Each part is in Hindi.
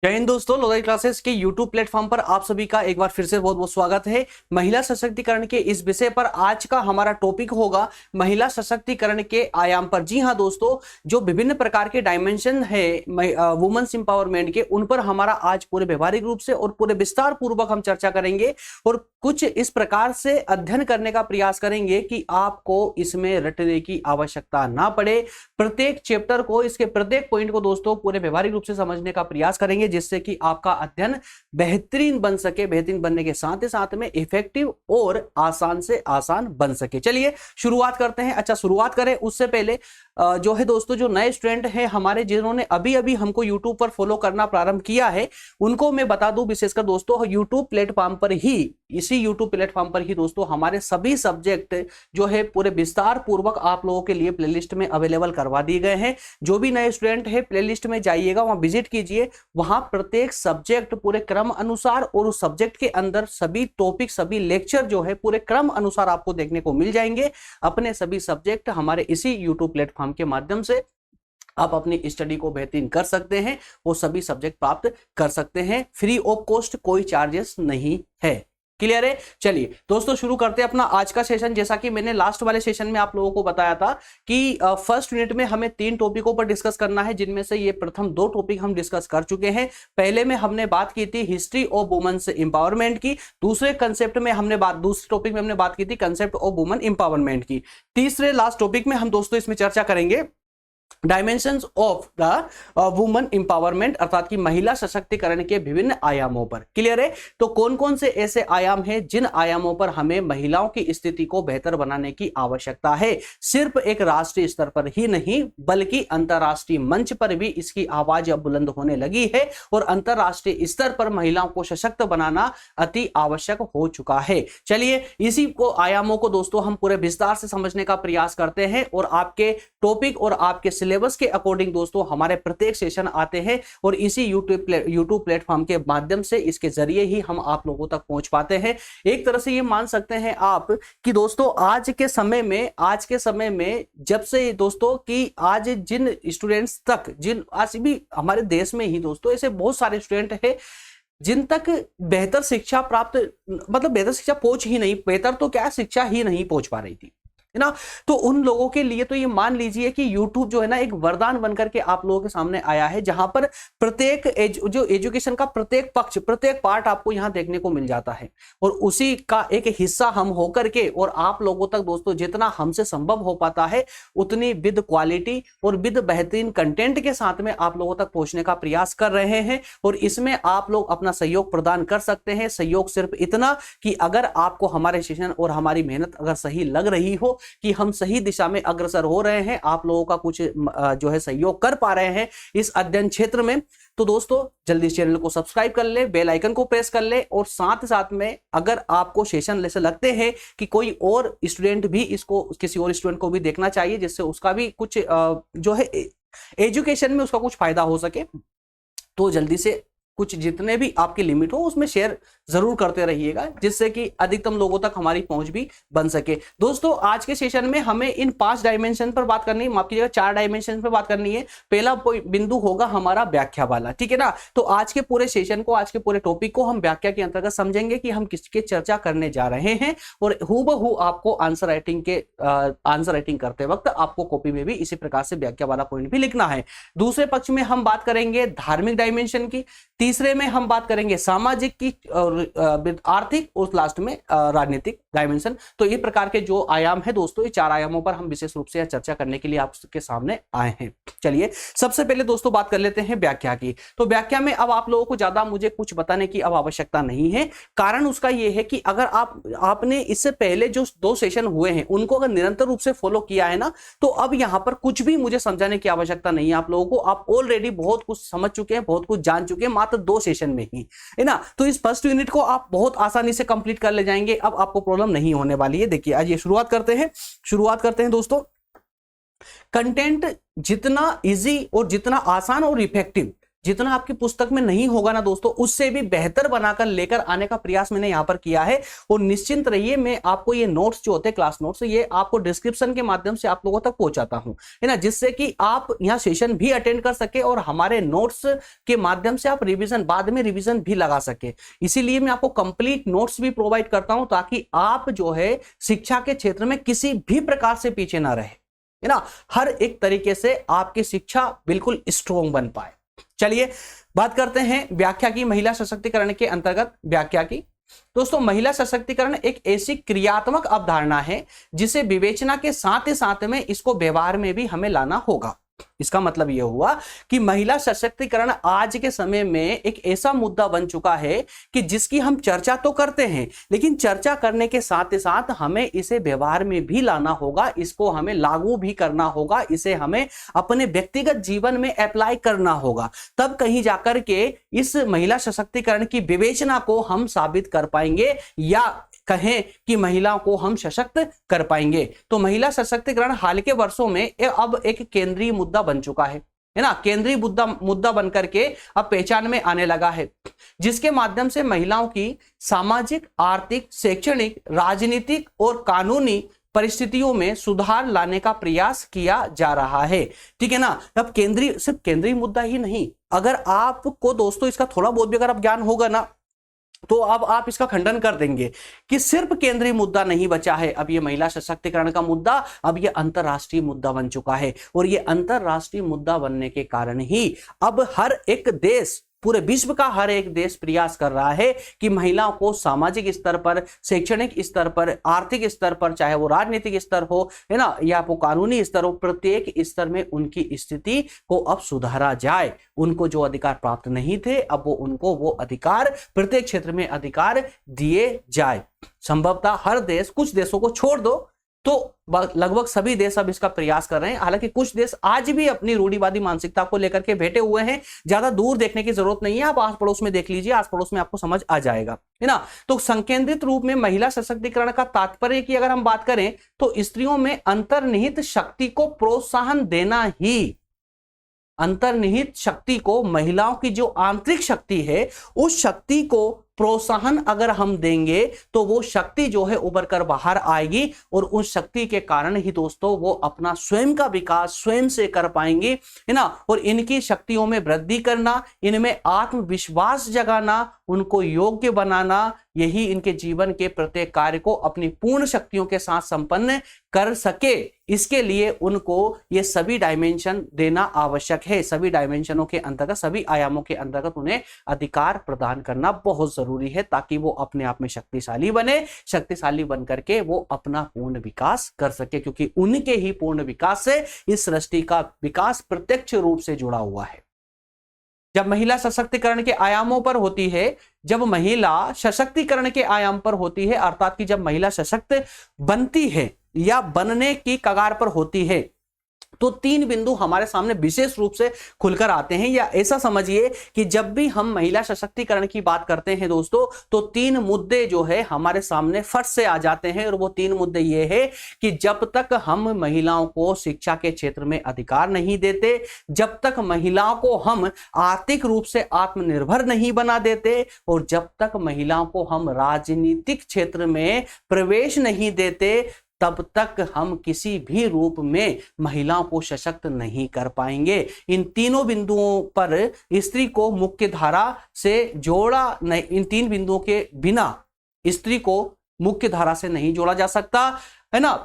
जय हिंद दोस्तों, लोधाई क्लासेस के YouTube प्लेटफॉर्म पर आप सभी का एक बार फिर से बहुत बहुत स्वागत है। महिला सशक्तिकरण के इस विषय पर आज का हमारा टॉपिक होगा महिला सशक्तिकरण के आयाम पर। जी हां दोस्तों, जो विभिन्न प्रकार के डायमेंशन है वुमेन्स एम्पावरमेंट के, उन पर हमारा आज पूरे व्यवहारिक रूप से और पूरे विस्तार पूर्वक हम चर्चा करेंगे और कुछ इस प्रकार से अध्ययन करने का प्रयास करेंगे कि आपको इसमें रटने की आवश्यकता ना पड़े। प्रत्येक चैप्टर को, इसके प्रत्येक पॉइंट को दोस्तों पूरे व्यवहारिक रूप से समझने का प्रयास करेंगे, जिससे कि आपका अध्ययन बेहतरीन बन सके। बेहतरीन बनने के साथ ही साथ में इफेक्टिव और आसान से आसान बन सके। चलिए शुरुआत करते हैं। अच्छा, शुरुआत करें उससे पहले जो है दोस्तों, जो नए स्टूडेंट हैं हमारे, जिन्होंने अभी अभी हमको यूट्यूब पर फॉलो करना प्रारंभ किया है, उनको मैं बता दूं विशेषकर दोस्तों, यूट्यूब प्लेटफॉर्म पर ही, इसी यूट्यूब प्लेटफॉर्म पर ही दोस्तों हमारे सभी सब्जेक्ट जो है पूरे विस्तार पूर्वक आप लोगों के लिए प्लेलिस्ट में अवेलेबल करवा दिए गए हैं। जो भी नए स्टूडेंट है प्लेलिस्ट में जाइएगा, वहां विजिट कीजिए। वहां प्रत्येक सब्जेक्ट पूरे क्रम अनुसार और उस सब्जेक्ट के अंदर सभी टॉपिक, सभी लेक्चर जो है पूरे क्रम अनुसार आपको देखने को मिल जाएंगे। अपने सभी सब्जेक्ट हमारे इसी यूट्यूब प्लेटफॉर्म के माध्यम से आप अपनी स्टडी को बेहतरीन कर सकते हैं। वो सभी सब्जेक्ट प्राप्त कर सकते हैं फ्री ऑफ कॉस्ट, कोई चार्जेस नहीं है। क्लियर है? चलिए दोस्तों शुरू करते हैं अपना आज का सेशन। जैसा कि मैंने लास्ट वाले सेशन में आप लोगों को बताया था कि फर्स्ट यूनिट में हमें 3 टॉपिकों पर डिस्कस करना है, जिनमें से ये प्रथम 2 टॉपिक हम डिस्कस कर चुके हैं। पहले में हमने बात की थी हिस्ट्री ऑफ वुमेन्स एम्पावरमेंट की। दूसरे कंसेप्ट में दूसरे टॉपिक में हमने बात की थी कंसेप्ट ऑफ वुमेन एम्पावरमेंट की। तीसरे लास्ट टॉपिक में हम दोस्तों इसमें चर्चा करेंगे dimensions of the women empowerment, अर्थात कि महिला सशक्तिकरण के विभिन्न आयामों पर। क्लियर है? तो कौन कौन से ऐसे आयाम हैं जिन आयामों पर हमें महिलाओं की स्थिति को बेहतर बनाने की आवश्यकता है। सिर्फ एक राष्ट्रीय स्तर पर ही नहीं, बल्कि अंतरराष्ट्रीय मंच पर भी इसकी आवाज अब बुलंद होने लगी है और अंतरराष्ट्रीय स्तर पर महिलाओं को सशक्त बनाना अति आवश्यक हो चुका है। चलिए इसी को आयामों को दोस्तों हम पूरे विस्तार से समझने का प्रयास करते हैं और आपके टॉपिक और आपके सिलेबस के अकॉर्डिंग दोस्तों हमारे प्रत्येक सेशन आते हैं और इसी यूट्यूब प्लेटफॉर्म के माध्यम से, इसके जरिए ही हम आप लोगों तक पहुंच पाते हैं। एक तरह से ये मान सकते हैं आप कि दोस्तों आज के समय में जब से दोस्तों कि आज जिन स्टूडेंट्स तक, आज भी हमारे देश में ही दोस्तों ऐसे बहुत सारे स्टूडेंट हैं जिन तक बेहतर शिक्षा प्राप्त, मतलब बेहतर शिक्षा पहुंच ही नहीं, बेहतर तो क्या शिक्षा ही नहीं पहुंच पा रही थी, है ना। तो उन लोगों के लिए तो ये मान लीजिए कि YouTube जो है ना एक वरदान बनकर के आप लोगों के सामने आया है, जहां पर प्रत्येक जो एजुकेशन का प्रत्येक पक्ष, प्रत्येक पार्ट आपको यहां देखने को मिल जाता है और उसी का एक हिस्सा हम होकर के और आप लोगों तक दोस्तों जितना हमसे संभव हो पाता है उतनी विद क्वालिटी और विद बेहतरीन कंटेंट के साथ में आप लोगों तक पहुंचने का प्रयास कर रहे हैं। और इसमें आप लोग अपना सहयोग प्रदान कर सकते हैं। सहयोग सिर्फ इतना कि अगर आपको हमारे सेशन और हमारी मेहनत अगर सही लग रही हो कि हम सही दिशा में अग्रसर हो रहे हैं, आप लोगों का कुछ जो है सहयोग कर पा रहे हैं इस अध्ययन क्षेत्र में, तो दोस्तों जल्दी इस चैनल को सब्सक्राइब कर ले, बेल आइकन को प्रेस कर ले और साथ साथ में अगर आपको सेशन ऐसे लगते हैं कि कोई और स्टूडेंट भी इसको, किसी और स्टूडेंट को भी देखना चाहिए जिससे उसका भी कुछ जो है एजुकेशन में उसका कुछ फायदा हो सके, तो जल्दी से कुछ जितने भी आपकी लिमिट हो उसमें शेयर जरूर करते रहिएगा, जिससे कि अधिकतम लोगों तक हमारी पहुंच भी बन सके। दोस्तों आज के सेशन में हमें इन 5 डायमेंशन पर बात करनी है, माफ कीजिएगा 4 डायमेंशन पर बात करनी है। पहला बिंदु होगा हमारा व्याख्या वाला, ठीक है ना। तो आज के पूरे सेशन को, आज के पूरे टॉपिक को हम व्याख्या के अंतर्गत समझेंगे कि हम किसकी चर्चा करने जा रहे हैं और हूबहू आपको आंसर राइटिंग करते वक्त आपको कॉपी में भी इसी प्रकार से व्याख्या वाला पॉइंट भी लिखना है। दूसरे पक्ष में हम बात करेंगे धार्मिक डायमेंशन की, तीसरे में हम बात करेंगे सामाजिक की और आर्थिक और लास्ट में राजनीतिक डायमेंशन। तो ये प्रकार के जो आयाम है दोस्तों, ये 4 आयामों पर हम विशेष रूप से चर्चा करने के लिए आपके सामने आए हैं। चलिए सबसे पहले दोस्तों बात कर लेते हैं व्याख्या की। तो व्याख्या में अब आप लोगों को ज्यादा मुझे कुछ बताने की अब आवश्यकता नहीं है। कारण उसका यह है कि अगर आपने इससे पहले जो 2 सेशन हुए हैं उनको अगर निरंतर रूप से फॉलो किया है ना, तो अब यहां पर कुछ भी मुझे समझाने की आवश्यकता नहीं है आप लोगों को। आप ऑलरेडी बहुत कुछ समझ चुके हैं, बहुत कुछ जान चुके हैं मात्र 2 सेशन में ही, है ना। तो इस फर्स्ट यूनिट को आप बहुत आसानी से कंप्लीट कर ले जाएंगे, अब आपको प्रॉब्लम नहीं होने वाली है। देखिए आज ये शुरुआत करते हैं दोस्तों। कंटेंट जितना इजी और जितना आसान और इफेक्टिव जितना आपकी पुस्तक में नहीं होगा ना दोस्तों, उससे भी बेहतर बनाकर लेकर आने का प्रयास मैंने यहां पर किया है। और निश्चिंत रहिए, मैं आपको ये नोट्स जो होते हैं क्लास नोट्स, ये आपको डिस्क्रिप्शन के माध्यम से आप लोगों तक पहुंचाता हूं, है ना, जिससे कि आप यहां सेशन भी अटेंड कर सके और हमारे नोट्स के माध्यम से आप रिवीजन, बाद में रिवीजन भी लगा सके। इसीलिए मैं आपको कंप्लीट नोट्स भी प्रोवाइड करता हूं, ताकि आप जो है शिक्षा के क्षेत्र में किसी भी प्रकार से पीछे ना रहे, है ना, हर एक तरीके से आपकी शिक्षा बिल्कुल स्ट्रोंग बन पाए। चलिए बात करते हैं व्याख्या की, महिला सशक्तिकरण के अंतर्गत व्याख्या की। दोस्तों, महिला सशक्तिकरण एक ऐसी क्रियात्मक अवधारणा है जिसे विवेचना के साथ ही साथ में इसको व्यवहार में भी हमें लाना होगा। इसका मतलब यह हुआ कि महिला सशक्तिकरण आज के समय में एक ऐसा मुद्दा बन चुका है कि जिसकी हम चर्चा तो करते हैं, लेकिन चर्चा करने के साथ ही साथ हमें इसे व्यवहार में भी लाना होगा, इसको हमें लागू भी करना होगा, इसे हमें अपने व्यक्तिगत जीवन में अप्लाई करना होगा। तब कहीं जाकर के इस महिला सशक्तिकरण की विवेचना को हम साबित कर पाएंगे, या कहें कि महिलाओं को हम सशक्त कर पाएंगे। तो महिला सशक्तिकरण हाल के वर्षों में अब एक केंद्रीय मुद्दा बन चुका है ना, केंद्रीय मुद्दा बनकर के अब पहचान में आने लगा है, जिसके माध्यम से महिलाओं की सामाजिक, आर्थिक, शैक्षणिक, राजनीतिक और कानूनी परिस्थितियों में सुधार लाने का प्रयास किया जा रहा है। ठीक है ना। अब सिर्फ केंद्रीय मुद्दा ही नहीं, अगर आपको दोस्तों इसका थोड़ा बहुत भी अगर आप ज्ञान होगा ना, तो अब आप इसका खंडन कर देंगे कि सिर्फ केंद्रीय मुद्दा नहीं बचा है, अब ये महिला सशक्तिकरण का मुद्दा अब ये अंतरराष्ट्रीय मुद्दा बन चुका है। और ये अंतरराष्ट्रीय मुद्दा बनने के कारण ही अब हर एक देश, पूरे विश्व का हर एक देश प्रयास कर रहा है कि महिलाओं को सामाजिक स्तर पर, शैक्षणिक स्तर पर, आर्थिक स्तर पर, चाहे वो राजनीतिक स्तर हो, है ना, या वो कानूनी स्तर हो, प्रत्येक स्तर में उनकी स्थिति को अब सुधारा जाए। उनको जो अधिकार प्राप्त नहीं थे, अब उनको वो अधिकार, प्रत्येक क्षेत्र में अधिकार दिए जाए। संभवतः हर देश, कुछ देशों को छोड़ दो तो लगभग सभी देश अब इसका प्रयास कर रहे हैं। हालांकि कुछ देश आज भी अपनी रूढ़िवादी मानसिकता को लेकर के बैठे हुए हैं, ज्यादा दूर देखने की जरूरत नहीं है, आप आस पड़ोस में देख लीजिए, आस पड़ोस में आपको समझ आ जाएगा, है ना। तो संकेंद्रित रूप में महिला सशक्तिकरण का तात्पर्य की अगर हम बात करें तो स्त्रियों में अंतर्निहित शक्ति को प्रोत्साहन देना ही, अंतर्निहित शक्ति को, महिलाओं की जो आंतरिक शक्ति है उस शक्ति को प्रोत्साहन अगर हम देंगे तो वो शक्ति जो है उभर कर बाहर आएगी, और उस शक्ति के कारण ही दोस्तों वो अपना स्वयं का विकास स्वयं से कर पाएंगे, है ना। और इनकी शक्तियों में वृद्धि करना, इनमें आत्मविश्वास जगाना, उनको योग्य बनाना, यही इनके जीवन के प्रत्येक कार्य को अपनी पूर्ण शक्तियों के साथ संपन्न कर सके। इसके लिए उनको ये सभी डायमेंशन देना आवश्यक है। सभी डायमेंशनों के अंतर्गत, सभी आयामों के अंतर्गत उन्हें अधिकार प्रदान करना बहुत जरूरी है, ताकि वो अपने आप में शक्तिशाली बने, शक्तिशाली बन करके वो अपना पूर्ण विकास कर सके, क्योंकि उनके ही पूर्ण विकास से इस सृष्टि का विकास प्रत्यक्ष रूप से जुड़ा हुआ है। जब महिला सशक्तिकरण के आयामों पर होती है, जब महिला सशक्तिकरण के आयाम पर होती है, अर्थात कि जब महिला सशक्त बनती है या बनने की कगार पर होती है, तो तीन बिंदु हमारे सामने विशेष रूप से खुलकर आते हैं। या ऐसा समझिए कि जब भी हम महिला सशक्तिकरण की बात करते हैं दोस्तों, तो तीन मुद्दे जो है हमारे सामने फट से आ जाते हैं। और वो तीन मुद्दे ये है कि जब तक हम महिलाओं को शिक्षा के क्षेत्र में अधिकार नहीं देते, जब तक महिलाओं को हम आर्थिक रूप से आत्मनिर्भर नहीं बना देते, और जब तक महिलाओं को हम राजनीतिक क्षेत्र में प्रवेश नहीं देते, तब तक हम किसी भी रूप में महिलाओं को सशक्त नहीं कर पाएंगे। इन तीनों बिंदुओं पर स्त्री को मुख्य धारा से जोड़ा नहीं, इन तीन बिंदुओं के बिना स्त्री को मुख्य धारा से नहीं जोड़ा जा सकता, है ना।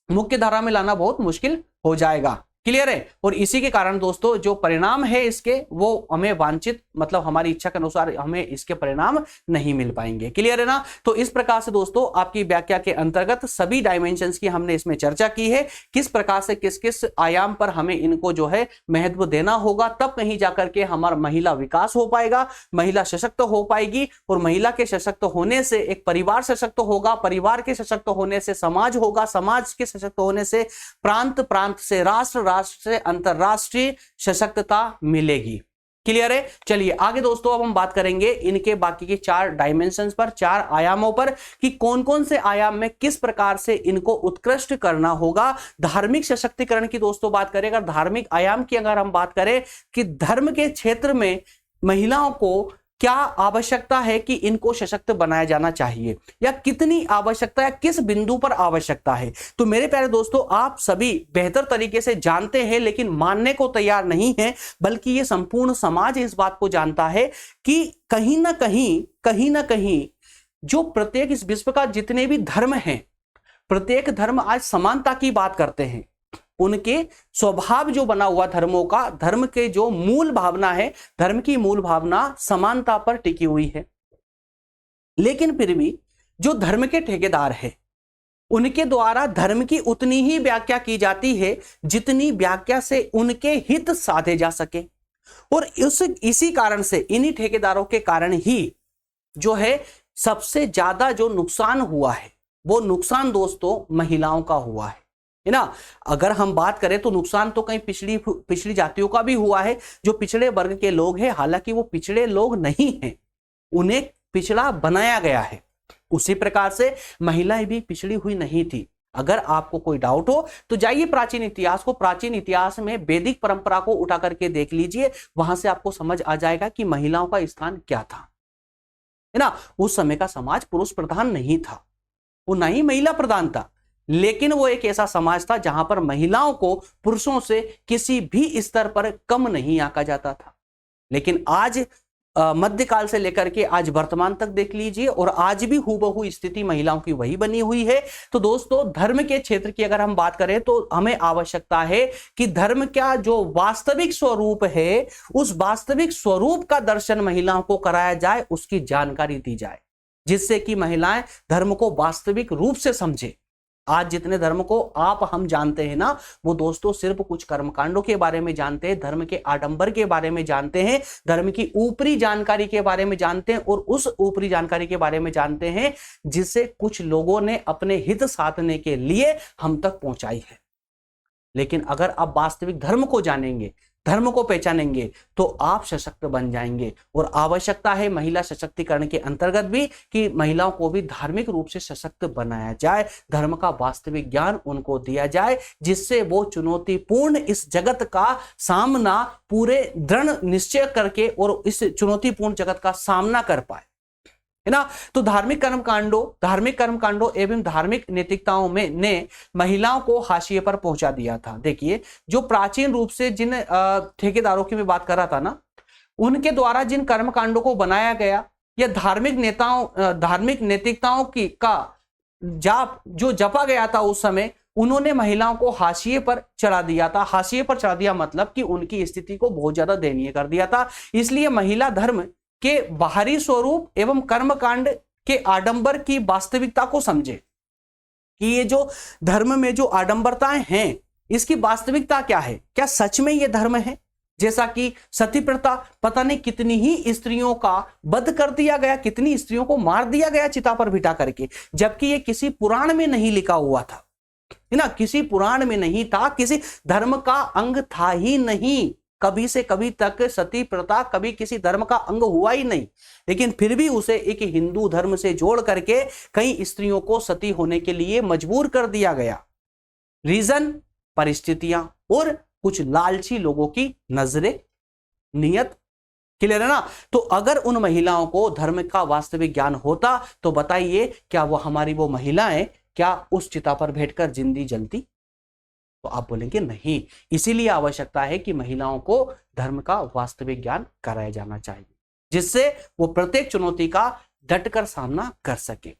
मुख्य धारा में लाना बहुत मुश्किल हो जाएगा। क्लियर है। और इसी के कारण दोस्तों जो परिणाम है इसके, वो हमें वांछित, मतलब हमारी इच्छा के अनुसार हमें इसके परिणाम नहीं मिल पाएंगे। क्लियर है ना। तो इस प्रकार से दोस्तों आपकी व्याख्या के अंतर्गत सभी डायमेंशंस की हमने इसमें चर्चा की है, किस प्रकार से किस किस आयाम पर हमें इनको जो है महत्व देना होगा, तब कहीं जाकर के हमारा महिला विकास हो पाएगा, महिला सशक्त हो पाएगी। और महिला के सशक्त होने से एक परिवार सशक्त होगा, परिवार के सशक्त होने से समाज होगा, समाज के सशक्त होने से प्रांत, प्रांत से राष्ट्र, राष्ट्र से अंतरराष्ट्रीय सशक्तता मिलेगी। क्लियर है। चलिए आगे दोस्तों, अब हम बात करेंगे इनके बाकी के 4 डायमेंशंस पर, 4 आयामों पर, कि कौन कौन से आयाम में किस प्रकार से इनको उत्कृष्ट करना होगा। धार्मिक सशक्तिकरण की दोस्तों बात करें, अगर धार्मिक आयाम की अगर हम बात करें कि धर्म के क्षेत्र में महिलाओं को क्या आवश्यकता है कि इनको सशक्त बनाया जाना चाहिए, या कितनी आवश्यकता है, किस बिंदु पर आवश्यकता है। तो मेरे प्यारे दोस्तों, आप सभी बेहतर तरीके से जानते हैं लेकिन मानने को तैयार नहीं है, बल्कि ये संपूर्ण समाज इस बात को जानता है कि कहीं ना कहीं जो प्रत्येक इस विश्व का जितने भी धर्म हैं, प्रत्येक धर्म आज समानता की बात करते हैं। उनके स्वभाव जो बना हुआ धर्मों का, धर्म के जो मूल भावना है, धर्म की मूल भावना समानता पर टिकी हुई है। लेकिन फिर भी जो धर्म के ठेकेदार है, उनके द्वारा धर्म की उतनी ही व्याख्या की जाती है जितनी व्याख्या से उनके हित साधे जा सके। और इसी कारण से, इन्हीं ठेकेदारों के कारण ही जो है सबसे ज्यादा जो नुकसान हुआ है, वो नुकसान दोस्तों महिलाओं का हुआ है ना। अगर हम बात करें तो नुकसान तो कहीं पिछड़ी जातियों का भी हुआ है, जो पिछड़े वर्ग के लोग हैं, हालांकि वो पिछड़े लोग नहीं हैं, उन्हें पिछड़ा बनाया गया है। उसी प्रकार से महिलाएं भी पिछड़ी हुई नहीं थी। अगर आपको कोई डाउट हो तो जाइए प्राचीन इतिहास को, प्राचीन इतिहास में वैदिक परंपरा को उठा करके देख लीजिए, वहां से आपको समझ आ जाएगा कि महिलाओं का स्थान क्या था, है ना। उस समय का समाज पुरुष प्रधान नहीं था, वो ना ही महिला प्रधान था, लेकिन वो एक ऐसा समाज था जहां पर महिलाओं को पुरुषों से किसी भी स्तर पर कम नहीं आंका जाता था। लेकिन आज मध्यकाल से लेकर के आज वर्तमान तक देख लीजिए, और आज भी हूबहू स्थिति महिलाओं की वही बनी हुई है। तो दोस्तों, धर्म के क्षेत्र की अगर हम बात करें तो हमें आवश्यकता है कि धर्म का जो वास्तविक स्वरूप है, उस वास्तविक स्वरूप का दर्शन महिलाओं को कराया जाए, उसकी जानकारी दी जाए, जिससे कि महिलाएं धर्म को वास्तविक रूप से समझे। आज जितने धर्म को आप हम जानते हैं ना, वो दोस्तों सिर्फ कुछ कर्मकांडों के बारे में जानते हैं, धर्म के आडंबर के बारे में जानते हैं, धर्म की ऊपरी जानकारी के बारे में जानते हैं, और उस ऊपरी जानकारी के बारे में जानते हैं जिसे कुछ लोगों ने अपने हित साधने के लिए हम तक पहुंचाई है। लेकिन अगर आप वास्तविक धर्म को जानेंगे, धर्म को पहचानेंगे, तो आप सशक्त बन जाएंगे। और आवश्यकता है महिला सशक्तिकरण के अंतर्गत भी कि महिलाओं को भी धार्मिक रूप से सशक्त बनाया जाए, धर्म का वास्तविक ज्ञान उनको दिया जाए, जिससे वो चुनौतीपूर्ण इस जगत का सामना पूरे दृढ़ निश्चय करके और इस चुनौतीपूर्ण जगत का सामना कर पाए, है ना। तो धार्मिक कर्मकांडों एवं धार्मिक नैतिकताओं में ने महिलाओं को हाशिए पर पहुंचा दिया था। देखिए, जो प्राचीन रूप से जिन ठेकेदारों की मैं बात कर रहा था ना, उनके द्वारा जिन कर्मकांडों को बनाया गया, या धार्मिक नैतिकताओं की का जो जपा गया था उस समय, उन्होंने महिलाओं को हाशिए पर चढ़ा दिया था। हाशिए पर चढ़ा दिया मतलब कि उनकी स्थिति को बहुत ज्यादा दयनीय कर दिया था। इसलिए महिला धर्म के बाहरी स्वरूप एवं कर्मकांड के आडंबर की वास्तविकता को समझे, कि ये जो धर्म में जो आडंबरताएं हैं, इसकी वास्तविकता क्या है, क्या सच में ये धर्म है। जैसा कि सती प्रथा, पता नहीं कितनी ही स्त्रियों का वध कर दिया गया, कितनी स्त्रियों को मार दिया गया चिता पर बिठा करके, जबकि ये किसी पुराण में नहीं लिखा हुआ था, है ना, किसी पुराण में नहीं था, किसी धर्म का अंग था ही नहीं। कभी से कभी तक सती प्रथा कभी किसी धर्म का अंग हुआ ही नहीं, लेकिन फिर भी उसे एक हिंदू धर्म से जोड़ करके कई स्त्रियों को सती होने के लिए मजबूर कर दिया गया। रीजन, परिस्थितियां और कुछ लालची लोगों की नजरें, नियत। क्लियर है ना। तो अगर उन महिलाओं को धर्म का वास्तविक ज्ञान होता तो बताइए, क्या वो हमारी वो महिलाएं क्या उस चिता पर बैठकर जिंदी जलती? तो आप बोलेंगे नहीं। इसीलिए आवश्यकता है कि महिलाओं को धर्म का वास्तविक ज्ञान कराया जाना चाहिए, जिससे वो प्रत्येक चुनौती का डटकर सामना कर सके।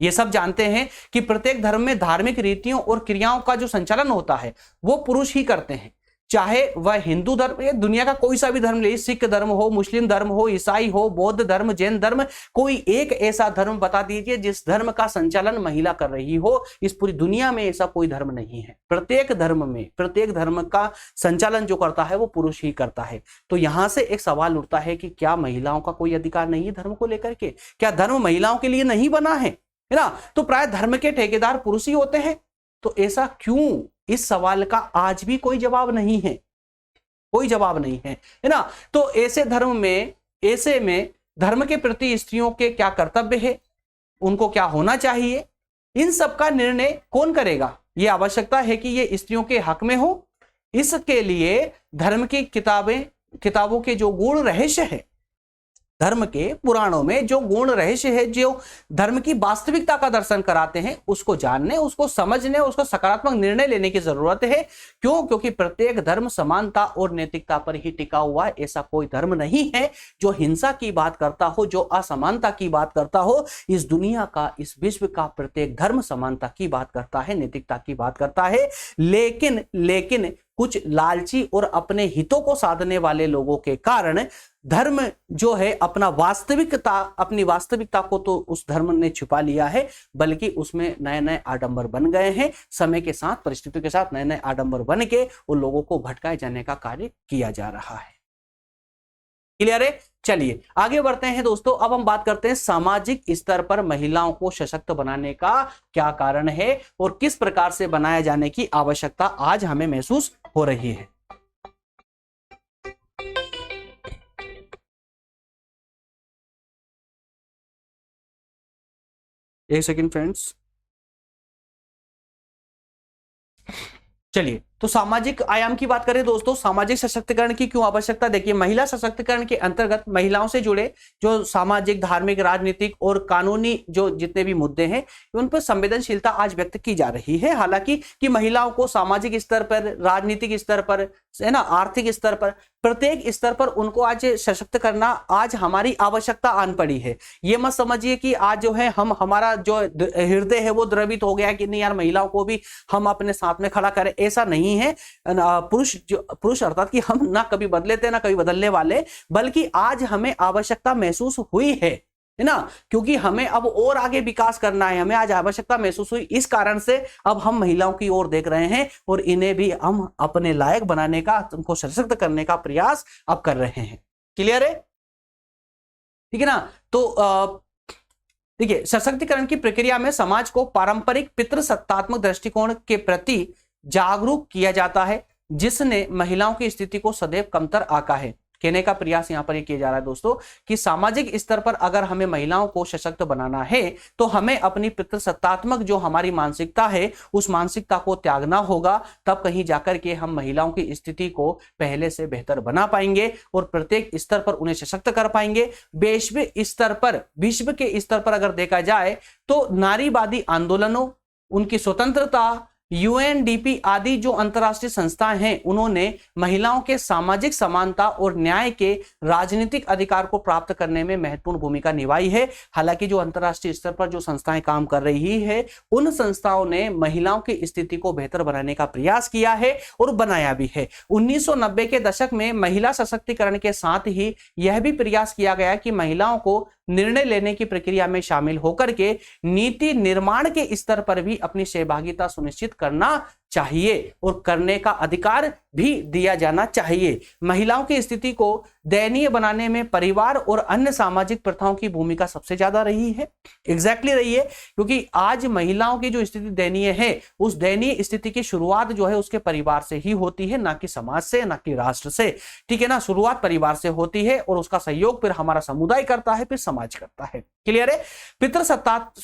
ये सब जानते हैं कि प्रत्येक धर्म में धार्मिक रीतियों और क्रियाओं का जो संचालन होता है वो पुरुष ही करते हैं, चाहे वह हिंदू धर्म या दुनिया का कोई सा भी धर्म ले, सिख धर्म हो, मुस्लिम धर्म हो, ईसाई हो, बौद्ध धर्म, जैन धर्म, कोई एक ऐसा धर्म बता दीजिए जिस धर्म का संचालन महिला कर रही हो। इस पूरी दुनिया में ऐसा कोई धर्म नहीं है। प्रत्येक धर्म में, प्रत्येक धर्म का संचालन जो करता है वो पुरुष ही करता है। तो यहां से एक सवाल उठता है कि क्या महिलाओं का कोई अधिकार नहीं है धर्म को लेकर के? क्या धर्म महिलाओं के लिए नहीं बना है ना? तो प्राय धर्म के ठेकेदार पुरुष ही होते हैं। तो ऐसा क्यों? इस सवाल का आज भी कोई जवाब नहीं है। कोई जवाब नहीं है ना। तो ऐसे में धर्म के प्रति स्त्रियों के क्या कर्तव्य है, उनको क्या होना चाहिए, इन सब का निर्णय कौन करेगा? ये आवश्यकता है कि ये स्त्रियों के हक में हो। इसके लिए धर्म की किताबों के जो गूढ़ रहस्य है, धर्म के पुराणों में जो गूढ़ रहस्य है, जो धर्म की वास्तविकता का दर्शन कराते हैं, उसको जानने, उसको समझने, उसको सकारात्मक निर्णय लेने की जरूरत है। क्यों? क्योंकि प्रत्येक धर्म समानता और नैतिकता पर ही टिका हुआ है। ऐसा कोई धर्म नहीं है जो हिंसा की बात करता हो, जो असमानता की बात करता हो। इस दुनिया का, इस विश्व का प्रत्येक धर्म समानता की बात करता है, नैतिकता की बात करता है। लेकिन कुछ लालची और अपने हितों को साधने वाले लोगों के कारण धर्म जो है अपनी वास्तविकता को तो उस धर्म ने छिपा लिया है, बल्कि उसमें नए नए आडंबर बन गए हैं। समय के साथ, परिस्थितियों के साथ नए नए आडंबर बन के उन लोगों को भटकाए जाने का कार्य किया जा रहा है। क्लियर है? चलिए आगे बढ़ते हैं दोस्तों। अब हम बात करते हैं सामाजिक स्तर पर महिलाओं को सशक्त बनाने का क्या कारण है और किस प्रकार से बनाए जाने की आवश्यकता आज हमें महसूस हो रही है। एक सेकंड फ्रेंड्स। चलिए, तो सामाजिक आयाम की बात करें दोस्तों, सामाजिक सशक्तिकरण की क्यों आवश्यकता? देखिए, महिला सशक्तिकरण के अंतर्गत महिलाओं से जुड़े जो सामाजिक, धार्मिक, राजनीतिक और कानूनी जो जितने भी मुद्दे हैं, उन पर संवेदनशीलता आज व्यक्त की जा रही है। हालांकि कि महिलाओं को सामाजिक स्तर पर, राजनीतिक स्तर पर, है ना, आर्थिक स्तर पर, प्रत्येक स्तर पर उनको आज सशक्त करना आज हमारी आवश्यकता आन पड़ी है। ये मत समझिए कि आज जो है हमारा जो हृदय है वो द्रवित हो गया कि नहीं यार महिलाओं को भी हम अपने साथ में खड़ा करें, ऐसा नहीं है। पुरुष अर्थात कि हम ना कभी बदले थे ना कभी बदलने वाले, बल्कि आज हमें आवश्यकता महसूस हुई है ना, क्योंकि हमें अब और आगे विकास करना है। हमें आज आवश्यकता महसूस हुई, इस कारण से अब हम महिलाओं की ओर देख रहे हैं और इन्हें भी हम अपने लायक बनाने का, उनको सशक्त करने का प्रयास अब कर रहे हैं। क्लियर है? ठीक है ना। तो देखिए, सशक्तिकरण की प्रक्रिया में समाज को पारंपरिक पितृसत्तात्मक दृष्टिकोण के प्रति जागरूक किया जाता है, जिसने महिलाओं की स्थिति को सदैव कमतर आंका है। कहने का प्रयास यहां पर किया जा रहा है दोस्तों कि सामाजिक स्तर पर अगर हमें महिलाओं को सशक्त बनाना है तो हमें अपनी पितृसत्तात्मक जो हमारी मानसिकता है उस मानसिकता को त्यागना होगा। तब कहीं जाकर के हम महिलाओं की स्थिति को पहले से बेहतर बना पाएंगे और प्रत्येक स्तर पर उन्हें सशक्त कर पाएंगे। विश्व के स्तर पर अगर देखा जाए तो नारीवादी आंदोलनों, उनकी स्वतंत्रता, यूएनडीपी आदि जो अंतरराष्ट्रीय संस्थाएं हैं, उन्होंने महिलाओं के सामाजिक समानता और न्याय के राजनीतिक अधिकार को प्राप्त करने में महत्वपूर्ण भूमिका निभाई है। हालांकि जो अंतरराष्ट्रीय स्तर पर जो संस्थाएं काम कर रही है, उन संस्थाओं ने महिलाओं की स्थिति को बेहतर बनाने का प्रयास किया है और बनाया भी है। 1990 के दशक में महिला सशक्तिकरण के साथ ही यह भी प्रयास किया गया कि महिलाओं को निर्णय लेने की प्रक्रिया में शामिल होकर के नीति निर्माण के स्तर पर भी अपनी सहभागिता सुनिश्चित करना चाहिए और करने का अधिकार भी दिया जाना चाहिए। महिलाओं की स्थिति को दयनीय बनाने में परिवार और अन्य सामाजिक प्रथाओं की भूमिका सबसे ज्यादा रही है। एग्जैक्टली रही है, क्योंकि आज महिलाओं की जो स्थिति दयनीय है, उस दयनीय स्थिति की शुरुआत जो है उसके परिवार से ही होती है, ना कि समाज से, ना कि राष्ट्र से। ठीक है ना, शुरुआत परिवार से होती है और उसका सहयोग फिर हमारा समुदाय करता है, फिर समाज करता है। क्लियर है?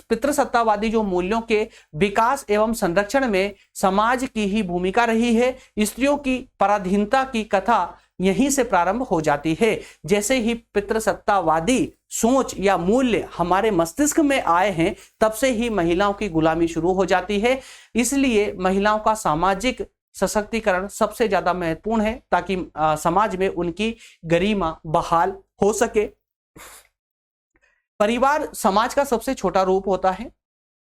पितृसत्तावादी जो मूल्यों के विकास एवं संरक्षण में समाज की ही भूमिका रही है। स्त्रियों की पराधीनता की कथा यहीं से प्रारंभ हो जाती है। जैसे ही पितृसत्तावादी सोच या मूल्य हमारे मस्तिष्क में आए हैं, तब से ही महिलाओं की गुलामी शुरू हो जाती है। इसलिए महिलाओं का सामाजिक सशक्तिकरण सबसे ज्यादा महत्वपूर्ण है, ताकि समाज में उनकी गरिमा बहाल हो सके। परिवार समाज का सबसे छोटा रूप होता है।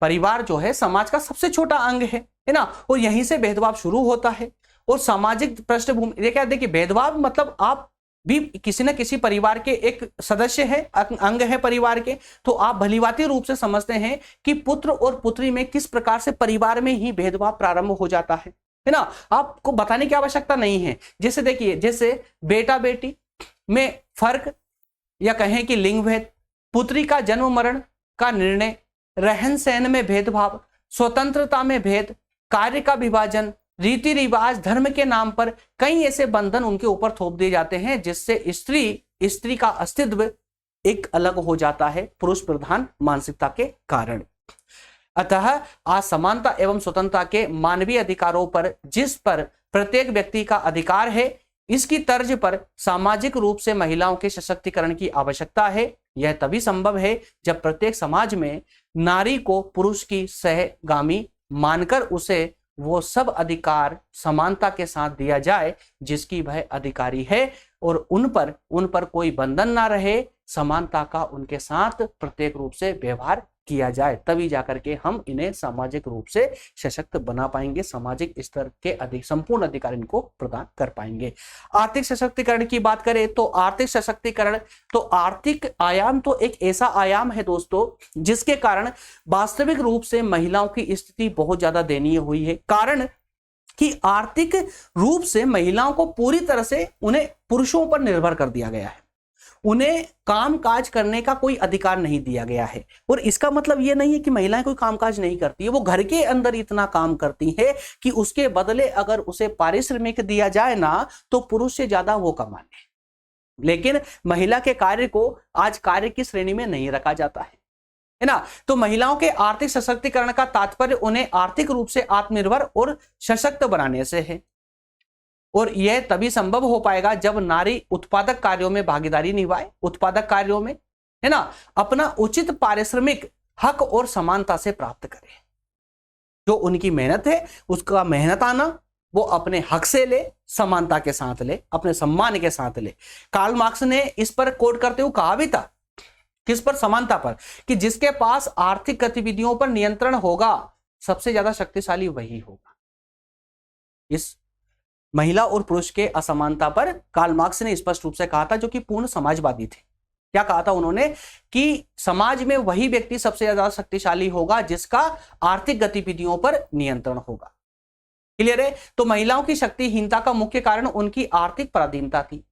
परिवार जो है समाज का सबसे छोटा अंग है ना, और यहीं से भेदभाव शुरू होता है। और सामाजिक पृष्ठभूमि देखिए, भेदभाव मतलब आप भी किसी न किसी परिवार के एक सदस्य है, अंग है परिवार के, तो आप भलीभांति रूप से समझते हैं कि पुत्र और पुत्री में किस प्रकार से परिवार में ही भेदभाव प्रारंभ हो जाता है ना। आपको बताने की आवश्यकता नहीं है। जैसे देखिए, जैसे बेटा बेटी में फर्क या कहें कि लिंग भेद, पुत्री का जन्म मरण का निर्णय, रहन सहन में भेदभाव, स्वतंत्रता में भेद, कार्य का विभाजन, रीति रिवाज, धर्म के नाम पर कई ऐसे बंधन उनके ऊपर थोप दिए जाते हैं जिससे स्त्री का अस्तित्व एक अलग हो जाता है पुरुष प्रधान मानसिकता के कारण। अतः असमानता एवं स्वतंत्रता के मानवीय अधिकारों पर, जिस पर प्रत्येक व्यक्ति का अधिकार है, इसकी तर्ज पर सामाजिक रूप से महिलाओं के सशक्तिकरण की आवश्यकता है। यह तभी संभव है जब प्रत्येक समाज में नारी को पुरुष की सहगामी मानकर उसे वो सब अधिकार समानता के साथ दिया जाए जिसकी वह अधिकारी है, और उन पर कोई बंधन ना रहे, समानता का उनके साथ प्रत्येक रूप से व्यवहार किया जाए। तभी जाकर के हम इन्हें सामाजिक रूप से सशक्त बना पाएंगे, सामाजिक स्तर के संपूर्ण अधिकार इनको प्रदान कर पाएंगे। आर्थिक सशक्तिकरण की बात करें तो आर्थिक सशक्तिकरण, तो आर्थिक आयाम तो एक ऐसा आयाम है दोस्तों जिसके कारण वास्तविक रूप से महिलाओं की स्थिति बहुत ज्यादा दयनीय हुई है। कारण कि आर्थिक रूप से महिलाओं को पूरी तरह से उन्हें पुरुषों पर निर्भर कर दिया गया है, उन्हें काम काज करने का कोई अधिकार नहीं दिया गया है। और इसका मतलब यह नहीं है कि महिलाएं कोई कामकाज नहीं करती है, वो घर के अंदर इतना काम करती है कि उसके बदले अगर उसे पारिश्रमिक दिया जाए ना तो पुरुष से ज्यादा वो कमाने। लेकिन महिला के कार्य को आज कार्य की श्रेणी में नहीं रखा जाता है ना। तो महिलाओं के आर्थिक सशक्तिकरण का तात्पर्य उन्हें आर्थिक रूप से आत्मनिर्भर और सशक्त बनाने से है, और यह तभी संभव हो पाएगा जब नारी उत्पादक कार्यों में भागीदारी निभाए, उत्पादक कार्यों में, है ना, अपना उचित पारिश्रमिक हक और समानता से प्राप्त करे। जो उनकी मेहनत है उसका मेहनत आना वो अपने हक से ले, समानता के साथ ले, अपने सम्मान के साथ ले। कार्ल मार्क्स ने इस पर कोट करते हुए कहा भी था, किस पर? समानता पर, कि जिसके पास आर्थिक गतिविधियों पर नियंत्रण होगा सबसे ज्यादा शक्तिशाली वही होगा। इस महिला और पुरुष के असमानता पर कार्ल मार्क्स ने स्पष्ट रूप से कहा था, जो कि पूर्ण समाजवादी थे। क्या कहा था उन्होंने? कि समाज में वही व्यक्ति सबसे ज्यादा शक्तिशाली होगा जिसका आर्थिक गतिविधियों पर नियंत्रण होगा। क्लियर है? तो महिलाओं की शक्तिहीनता का मुख्य कारण उनकी आर्थिक पराधीनता थी,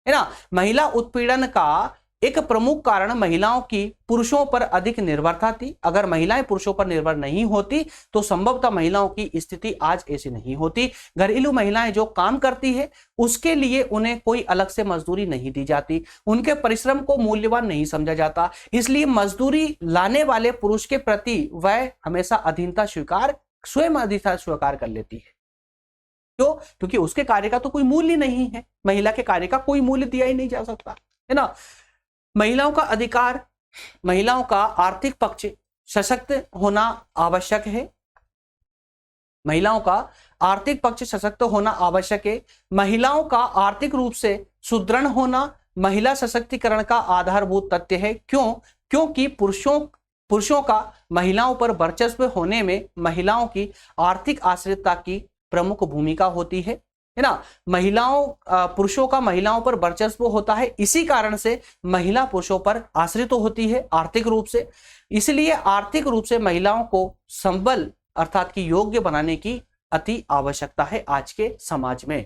है ना। महिला उत्पीड़न का एक प्रमुख कारण महिलाओं की पुरुषों पर अधिक निर्भरता थी। अगर महिलाएं पुरुषों पर निर्भर नहीं होती तो संभवतः महिलाओं की स्थिति आज ऐसी नहीं होती। घरेलू महिलाएं जो काम करती है उसके लिए उन्हें कोई अलग से मजदूरी नहीं दी जाती, उनके परिश्रम को मूल्यवान नहीं समझा जाता, इसलिए मजदूरी लाने वाले पुरुष के प्रति वह हमेशा स्वयं अधीनता स्वीकार कर लेती है। क्यों? क्योंकि उसके कार्य का तो कोई मूल्य नहीं है, महिला के कार्य का कोई मूल्य दिया ही नहीं जा सकता, है ना। महिलाओं का अधिकार, महिलाओं का आर्थिक पक्ष सशक्त होना आवश्यक है। महिलाओं का आर्थिक पक्ष सशक्त होना आवश्यक है। महिलाओं का आर्थिक रूप से सुदृढ़ होना महिला सशक्तिकरण का आधारभूत तथ्य है। क्यों? क्योंकि पुरुषों का महिलाओं पर वर्चस्व होने में महिलाओं की आर्थिक आश्रितता की प्रमुख भूमिका होती है ना। पुरुषों का महिलाओं पर वर्चस्व होता है, इसी कारण से महिला पुरुषों पर आश्रित होती है आर्थिक रूप से। इसलिए आर्थिक रूप से महिलाओं को संबल अर्थात कि योग्य बनाने की अति आवश्यकता है आज के समाज में।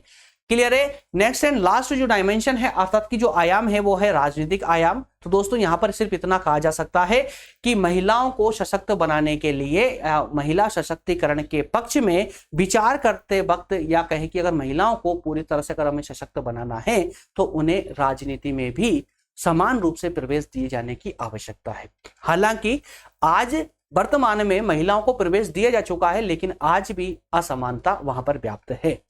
क्लियर है? नेक्स्ट एंड लास्ट जो डायमेंशन है अर्थात कि जो आयाम है वो है राजनीतिक आयाम। तो दोस्तों यहां पर सिर्फ इतना कहा जा सकता है कि महिलाओं को सशक्त बनाने के लिए महिला सशक्तिकरण के पक्ष में विचार करते वक्त, या कहें कि अगर महिलाओं को पूरी तरह से अगर हमें सशक्त बनाना है तो उन्हें राजनीति में भी समान रूप से प्रवेश दिए जाने की आवश्यकता है। हालांकि आज वर्तमान में महिलाओं को प्रवेश दिया जा चुका है, लेकिन आज भी असमानता वहां पर व्याप्त है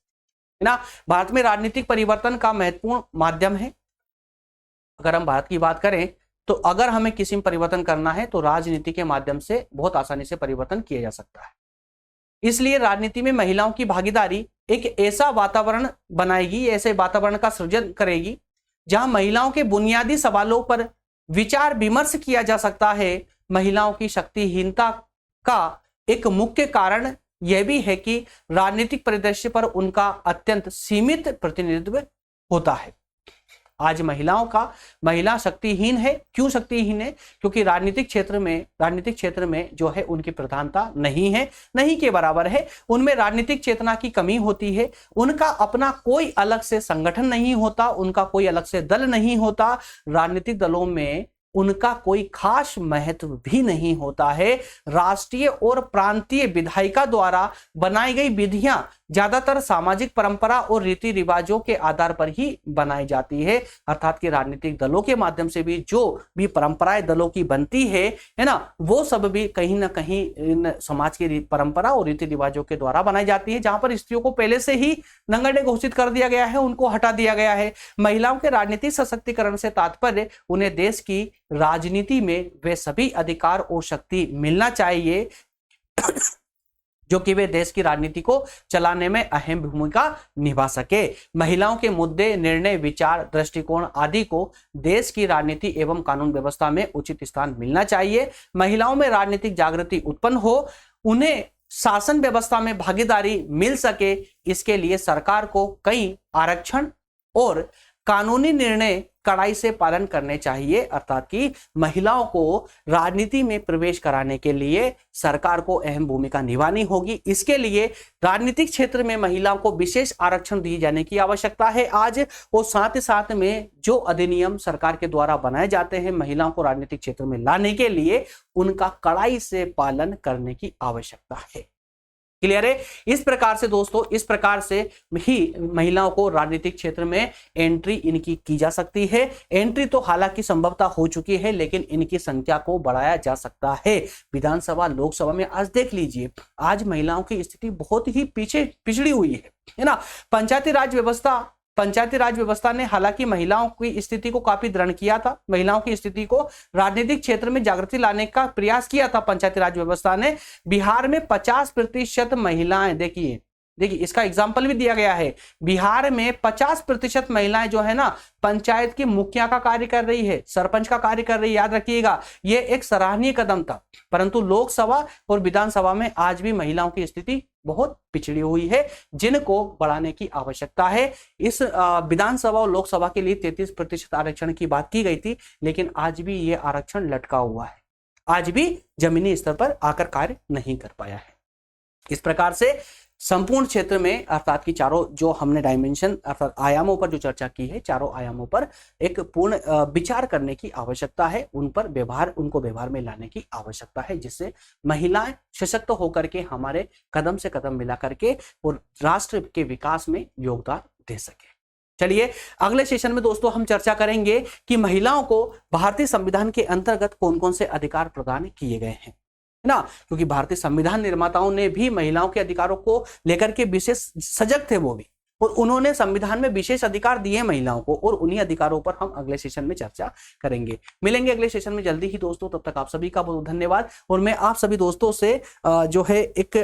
ना। भारत में राजनीतिक परिवर्तन का महत्वपूर्ण माध्यम है। अगर हम भारत की बात करें तो अगर हमें किसी में परिवर्तन करना है तो राजनीति के माध्यम से बहुत आसानी से परिवर्तन किया जा सकता है। इसलिए राजनीति में महिलाओं की भागीदारी एक ऐसा वातावरण बनाएगी, ऐसे वातावरण का सृजन करेगी जहां महिलाओं के बुनियादी सवालों पर विचार विमर्श किया जा सकता है। महिलाओं की शक्तिहीनता का एक मुख्य कारण यह भी है कि राजनीतिक परिदृश्य पर उनका अत्यंत सीमित प्रतिनिधित्व होता है। आज महिला शक्तिहीन है। क्यों शक्तिहीन है? क्योंकि राजनीतिक क्षेत्र में जो है उनकी प्रधानता नहीं के बराबर है। उनमें राजनीतिक चेतना की कमी होती है। उनका अपना कोई अलग से संगठन नहीं होता, उनका कोई अलग से दल नहीं होता। राजनीतिक दलों में उनका कोई खास महत्व भी नहीं होता है। राष्ट्रीय और प्रांतीय विधायिका द्वारा बनाई गई विधियां ज्यादातर सामाजिक परंपरा और रीति रिवाजों के आधार पर ही बनाई जाती है। अर्थात कि राजनीतिक दलों के माध्यम से भी जो भी परंपराएं दलों की बनती है ना, वो सब भी कहीं ना कहीं इन समाज की परंपरा और रीति रिवाजों के द्वारा बनाई जाती है, जहां पर स्त्रियों को पहले से ही नंगड़े घोषित कर दिया गया है, उनको हटा दिया गया है। महिलाओं के राजनीतिक सशक्तिकरण से तात्पर्य उन्हें देश की राजनीति में वे सभी अधिकार और शक्ति मिलना चाहिए जो कि वे देश की राजनीति को चलाने में अहम भूमिका निभा सके। महिलाओं के मुद्दे, निर्णय, विचार, दृष्टिकोण आदि को देश की राजनीति एवं कानून व्यवस्था में उचित स्थान मिलना चाहिए। महिलाओं में राजनीतिक जागृति उत्पन्न हो, उन्हें शासन व्यवस्था में भागीदारी मिल सके, इसके लिए सरकार को कई आरक्षण और कानूनी निर्णय कड़ाई से पालन करने चाहिए। अर्थात कि महिलाओं को राजनीति में प्रवेश कराने के लिए सरकार को अहम भूमिका निभानी होगी। इसके लिए राजनीतिक क्षेत्र में महिलाओं को विशेष आरक्षण दिए जाने की आवश्यकता है आज, और साथ ही साथ में जो अधिनियम सरकार के द्वारा बनाए जाते हैं महिलाओं को राजनीतिक क्षेत्र में लाने के लिए, उनका कड़ाई से पालन करने की आवश्यकता है। क्लियर है? इस प्रकार से दोस्तों, इस प्रकार से ही महिलाओं को राजनीतिक क्षेत्र में एंट्री इनकी की जा सकती है। एंट्री तो हालांकि संभवतः हो चुकी है, लेकिन इनकी संख्या को बढ़ाया जा सकता है। विधानसभा, लोकसभा में आज देख लीजिए, आज महिलाओं की स्थिति बहुत ही पिछड़ी हुई है ना। पंचायती राज व्यवस्था ने हालांकि महिलाओं की स्थिति को काफी दृढ़ किया था, महिलाओं की स्थिति को राजनीतिक क्षेत्र में जागृति लाने का प्रयास किया था पंचायती राज व्यवस्था ने। बिहार में 50% महिलाएं, देखिए इसका एग्जाम्पल भी दिया गया है। बिहार में 50% महिलाएं जो है ना, पंचायत की मुखिया का कार्य कर रही है, सरपंच का कार्य कर रही है। याद रखिएगा, ये एक सराहनीय कदम था, परंतु लोकसभा और विधानसभा में आज भी महिलाओं की स्थिति बहुत पिछड़ी हुई है, जिनको बढ़ाने की आवश्यकता है। इस विधानसभा और लोकसभा के लिए 33% आरक्षण की बात की गई थी, लेकिन आज भी ये आरक्षण लटका हुआ है, आज भी जमीनी स्तर पर आकर कार्य नहीं कर पाया है। इस प्रकार से संपूर्ण क्षेत्र में, अर्थात कि चारों जो हमने डायमेंशन अर्थात आयामों पर जो चर्चा की है, चारों आयामों पर एक पूर्ण विचार करने की आवश्यकता है, उनको व्यवहार में लाने की आवश्यकता है, जिससे महिलाएं सशक्त होकर के हमारे कदम से कदम मिला करके और राष्ट्र के विकास में योगदान दे सके। चलिए अगले सेशन में दोस्तों हम चर्चा करेंगे कि महिलाओं को भारतीय संविधान के अंतर्गत कौन कौन से अधिकार प्रदान किए गए हैं ना, क्योंकि भारतीय संविधान निर्माताओं ने भी महिलाओं के अधिकारों को लेकर के विशेष सजग थे वो भी, और उन्होंने संविधान में विशेष अधिकार दिए महिलाओं को, और उन्हीं अधिकारों पर हम अगले सेशन में चर्चा करेंगे। मिलेंगे अगले सेशन में जल्दी ही दोस्तों, तब तक आप सभी का बहुत धन्यवाद। और मैं आप सभी दोस्तों से जो है एक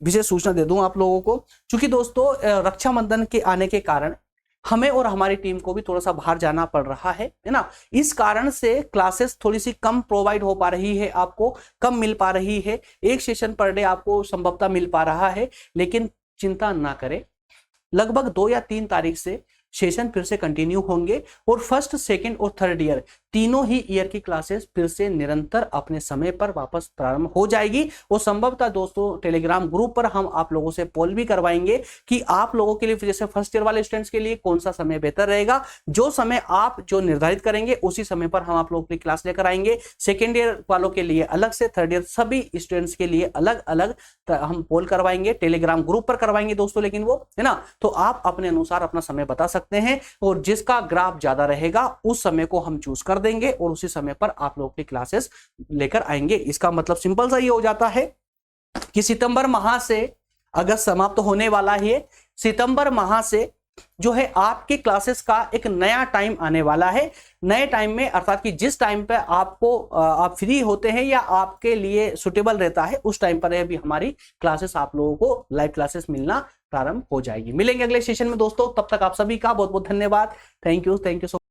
विशेष सूचना दे दूं आप लोगों को, क्योंकि दोस्तों रक्षाबंधन के आने के कारण हमें और हमारी टीम को भी थोड़ा सा बाहर जाना पड़ रहा है ना। इस कारण से क्लासेस थोड़ी सी कम प्रोवाइड हो पा रही है, आपको कम मिल पा रही है। एक सेशन पर डे आपको संभवतः मिल पा रहा है, लेकिन चिंता ना करें, लगभग 2 या 3 तारीख से सेशन फिर से कंटिन्यू होंगे, और फर्स्ट, सेकंड और थर्ड ईयर तीनों ही ईयर की क्लासेस फिर से निरंतर अपने समय पर वापस प्रारंभ हो जाएगी। और संभवतः दोस्तों टेलीग्राम ग्रुप पर हम आप लोगों से पोल भी करवाएंगे कि आप लोगों के लिए, जैसे फर्स्ट ईयर वाले स्टूडेंट्स के लिए कौन सा समय बेहतर रहेगा। जो समय आप जो निर्धारित करेंगे उसी समय पर हम आप लोगों की क्लास लेकर आएंगे। सेकेंड ईयर वालों के लिए अलग से, थर्ड ईयर सभी स्टूडेंट्स के लिए अलग अलग हम पोल करवाएंगे, टेलीग्राम ग्रुप पर करवाएंगे दोस्तों, लेकिन वो है ना, तो आप अपने अनुसार अपना समय बता सकते हैं, और जिसका ग्राफ ज्यादा रहेगा उस समय को हम चूज कर देंगे और उसी समय पर आप लोगों की क्लासेस लेकर आएंगे। इसका मतलब सिंपल सा ये हो जाता है कि सितंबर माह से अगस्त समाप्त होने वाला है। सितंबर माह से जो है आपकी क्लासेस का एक नया टाइम आने वाला है। नए टाइम में, अर्थात कि जिस टाइम पे आप फ्री होते हैं या आपके लिए सुटेबल रहता है, उस टाइम पर भी हमारी क्लासेस आप लोगों को लाइव क्लासेस मिलना प्रारंभ हो जाएगी। मिलेंगे अगले सेशन में दोस्तों, तब तक आप सभी का बहुत बहुत धन्यवाद। Thank you so